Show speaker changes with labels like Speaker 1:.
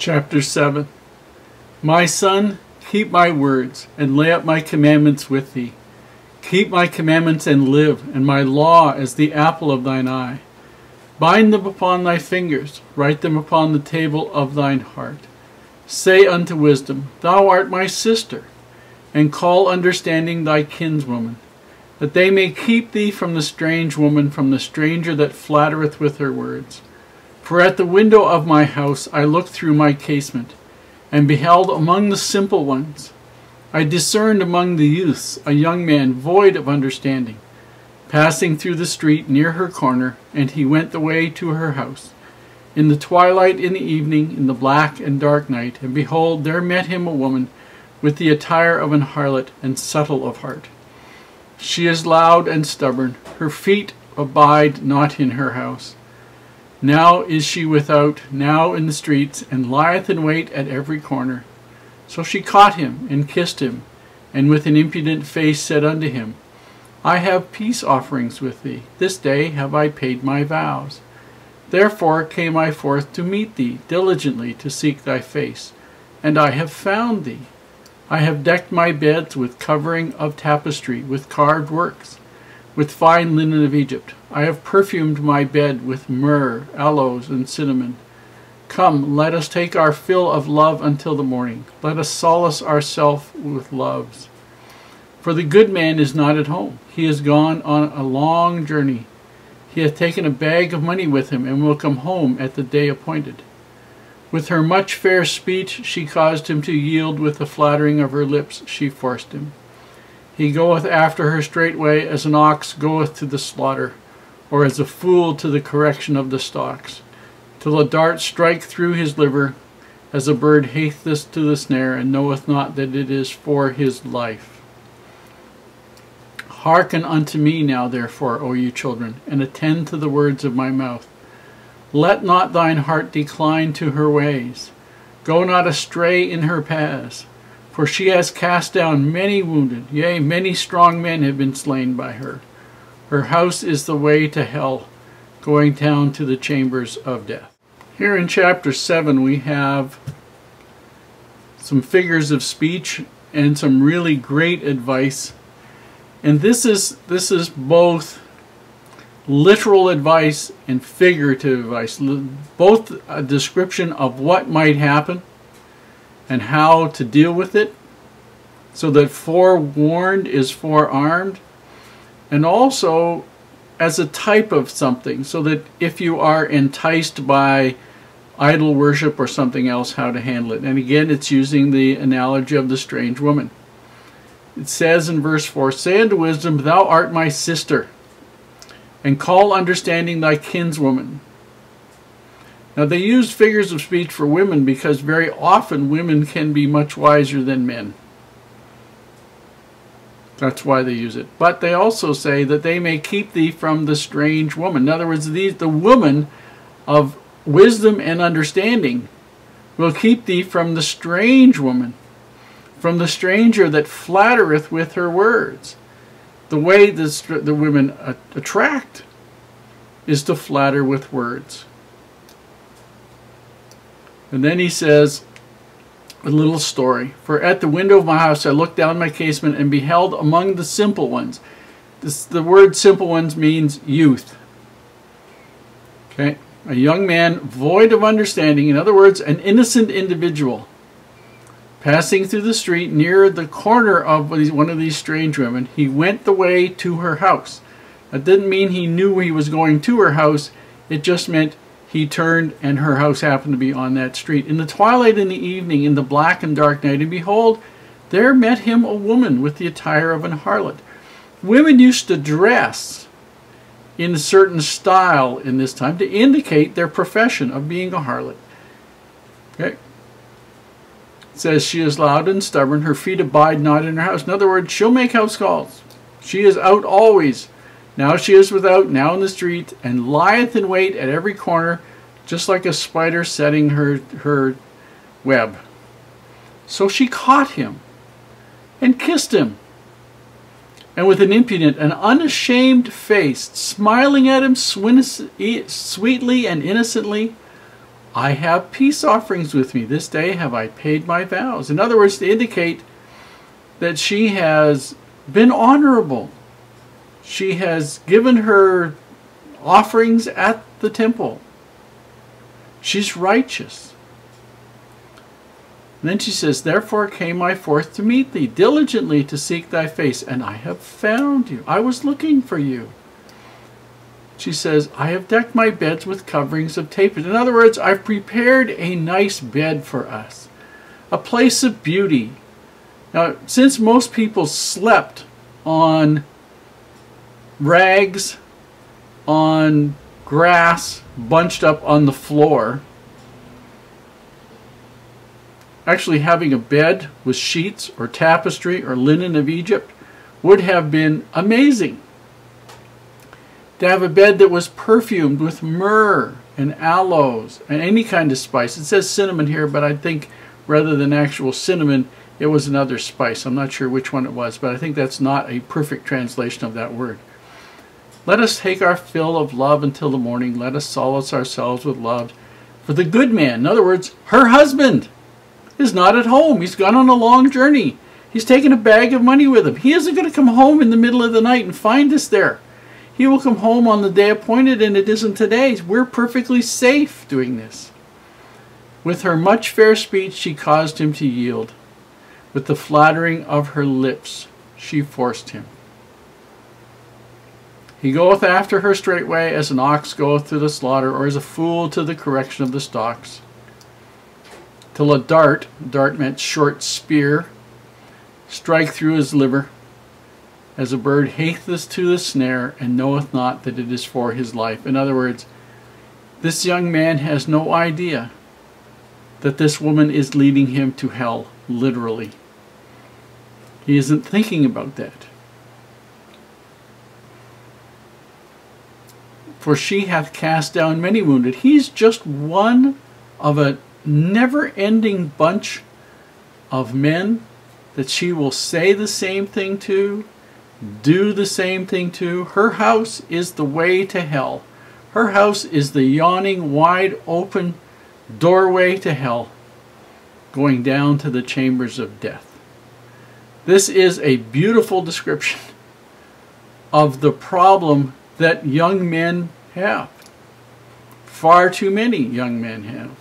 Speaker 1: Chapter 7. My son, keep my words, and lay up my commandments with thee. Keep my commandments and live, and my law as the apple of thine eye. Bind them upon thy fingers, write them upon the table of thine heart. Say unto wisdom, Thou art my sister, and call understanding thy kinswoman, that they may keep thee from the strange woman, from the stranger that flattereth with her words. For at the window of my house I looked through my casement, and beheld among the simple ones. I discerned among the youths a young man void of understanding, passing through the street near her corner, and he went the way to her house. In the twilight, in the evening, in the black and dark night, and behold, there met him a woman with the attire of an harlot and subtle of heart. She is loud and stubborn, her feet abide not in her house. Now is she without, now in the streets, and lieth in wait at every corner. So she caught him, and kissed him, and with an impudent face said unto him, I have peace offerings with thee. This day have I paid my vows. Therefore came I forth to meet thee, diligently to seek thy face. And I have found thee. I have decked my beds with covering of tapestry, with carved works, with fine linen of Egypt. I have perfumed my bed with myrrh, aloes, and cinnamon. Come, let us take our fill of love until the morning. Let us solace ourselves with loves. For the good man is not at home. He is gone on a long journey. He hath taken a bag of money with him, and will come home at the day appointed. With her much fair speech she caused him to yield, with the flattering of her lips she forced him. He goeth after her straightway, as an ox goeth to the slaughter, or as a fool to the correction of the stocks, till a dart strike through his liver, as a bird hateth to the snare, and knoweth not that it is for his life. Hearken unto me now, therefore, O ye children, and attend to the words of my mouth. Let not thine heart decline to her ways. Go not astray in her paths. For she has cast down many wounded, yea, many strong men have been slain by her. Her house is the way to hell, going down to the chambers of death. Here in chapter 7 we have some figures of speech and some really great advice. And this is both literal advice and figurative advice, both a description of what might happen and how to deal with it, so that forewarned is forearmed, and also as a type of something, so that if you are enticed by idol worship or something else, how to handle it. And again, it's using the analogy of the strange woman. It says in verse 4, Say unto wisdom, Thou art my sister, and call understanding thy kinswoman. Now they use figures of speech for women because very often women can be much wiser than men. That's why they use it. But they also say that they may keep thee from the strange woman. In other words, the woman of wisdom and understanding will keep thee from the strange woman, from the stranger that flattereth with her words. The way the women attract is to flatter with words. And then he says a little story. For at the window of my house I looked down my casement, and beheld among the simple ones. The word simple ones means youth. Okay? A young man void of understanding, in other words, an innocent individual, passing through the street near the corner of one of these strange women. He went the way to her house. That didn't mean he knew he was going to her house. It just meant he turned, and her house happened to be on that street. In the twilight, in the evening, in the black and dark night, and behold, there met him a woman with the attire of an harlot. Women used to dress in a certain style in this time to indicate their profession of being a harlot. Okay? It says, She is loud and stubborn, her feet abide not in her house. In other words, she'll make house calls. She is out always. Now she is without, now in the street, and lieth in wait at every corner, just like a spider setting her web. So she caught him, and kissed him, and with an impudent and unashamed face, smiling at him sweetly and innocently, I have peace offerings with me. This day have I paid my vows. In other words, to indicate that she has been honorable. She has given her offerings at the temple. She's righteous. And then she says, therefore came I forth to meet thee, diligently to seek thy face, and I have found you. I was looking for you. She says, I have decked my beds with coverings of tapers. In other words, I've prepared a nice bed for us, a place of beauty. Now, since most people slept on rags, on grass, bunched up on the floor, actually having a bed with sheets or tapestry or linen of Egypt would have been amazing. To have a bed that was perfumed with myrrh and aloes and any kind of spice. It says cinnamon here, but I think rather than actual cinnamon, it was another spice. I'm not sure which one it was, but I think that's not a perfect translation of that word. Let us take our fill of love until the morning. Let us solace ourselves with love. For the good man, in other words, her husband, is not at home. He's gone on a long journey. He's taken a bag of money with him. He isn't going to come home in the middle of the night and find us there. He will come home on the day appointed, and it isn't today. We're perfectly safe doing this. With her much fair speech she caused him to yield. With the flattering of her lips she forced him. He goeth after her straightway, as an ox goeth to the slaughter, or as a fool to the correction of the stocks. Till a dart meant short spear, strike through his liver, as a bird hateth to the snare, and knoweth not that it is for his life. In other words, this young man has no idea that this woman is leading him to hell, literally. He isn't thinking about that. For she hath cast down many wounded. He's just one of a never-ending bunch of men that she will say the same thing to, do the same thing to. Her house is the way to hell. Her house is the yawning, wide open doorway to hell, going down to the chambers of death. This is a beautiful description of the problem that young men have. Far too many young men have.